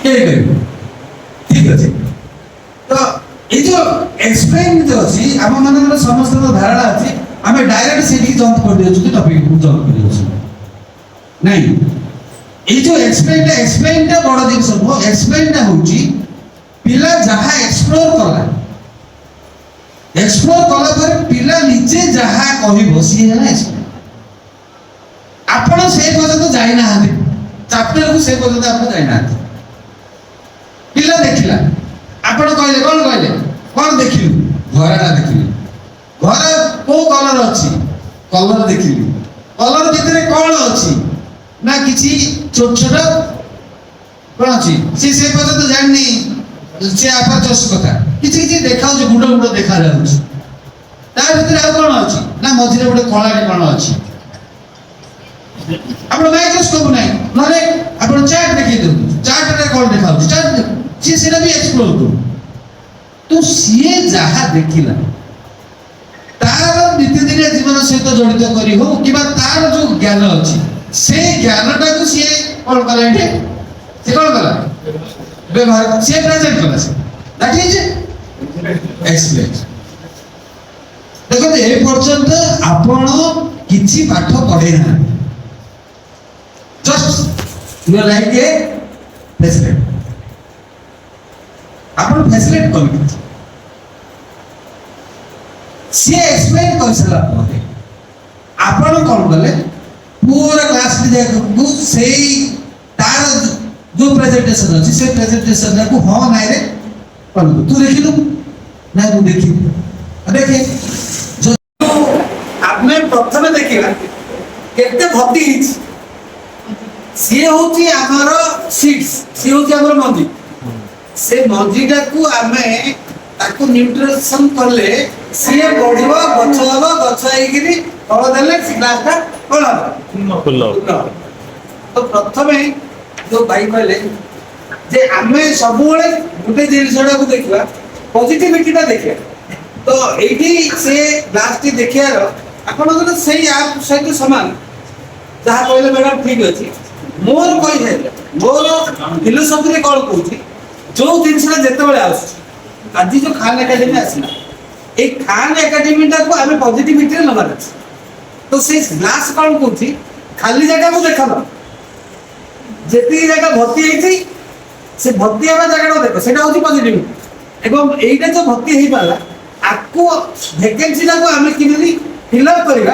ठीक अच्छे तो ये जो एक्सप्लेन जो अच्छी आम मान समस्त धारणा अच्छी आम डायरेक्ट से जंप कर दियो टॉपिक को जंप कर दियो नहीं ये जो एक्सप्लेन टा बड़ जिन सब एक्सप्लेन टा होची पिला जहा एक्सप्लोर कला पर पिला निजे जहा कहबो सी है एक्सप्लेन आपण से पर्यंत जाई ना हां चैप्टर को से पर्यंत आपण जाई ना पिला देखिला आपण कहले कौन देखिलु घरटा देखिलु घर को कलर अछि कलर देखिलु कलर भितर कौन अछि ना किछि छोट छोट कौन अछि से पर्यंत जाननी से आपा जस कथा किछि किछि देखाउ जे गुड गुड देखा रहउछि ता भितर आ कौन अछि ना मझिरे गोटे कलाटे कौन अछि आपण माइक्रोस्कोप नाही नरे आपण चार्ट देखि दउ चार्ट रे कौन देखाउ चार्ट से सेना भी एक्सप्लोर करू तो सीए जहा देखिला तार नित्यदिनिया जीवन सहित जड़ित करी हो किबा तार जो ज्ञान अछि से ज्ञानटा को सीए कौन कला एठे से कौन कला व्यवहार से प्रेजेंट कला से दैट इज एक्सप्लेन देखो ए पर्यंत आपण किछि पाठ पढे ना just you are like a president आपण फैसिलिटेट कर सी एक्सप्लेन कर सला परे आपण कोन बोले पूरा क्लास में देखो सेही तार जो प्रेजेंटेशन अछि से प्रेजेंटेशन को हो नाइ रे कोन तू देखिलु ना तू देखि देखे जो आपने प्रथम देखिला केते भक्ति हिच सी होची हमर सीड्स सी होची हमर मंदी से मंजीटा को आमे ताको न्यूट्रिशन करले से बढ़िबो गछ हबो गछ आइगिरी फल देले ग्लासटा कोन हबो फुल तो प्रथमे जो भाई कहले जे आमे सबुळे गुटे जिनिसडा को देखिबा पॉजिटिविटीटा देखिबा तो एठी से ग्लासटी देखियार आपण को सही आप सहित समान जहा कहले मैडम ठीक अछि मोर कहि है मोर फिलोसॉफी रे कोन कहूची जो जिनसला जेते बेले आउस आज जो खान एकेडमी आसला ए खान एकेडमी टा को हमें पॉजिटिविटी रे नबार अछि तो से ग्लास कोन कोथि खाली जगह को देखलो जेती जगह भर्ती हेथि से भर्ती हेबा जगह को देखो सेटा होची पॉजिटिविटी एवं एइटा जो भर्ती हेइ पाला आको वैकेंसी ला को हमें किबि फिल अप करिबा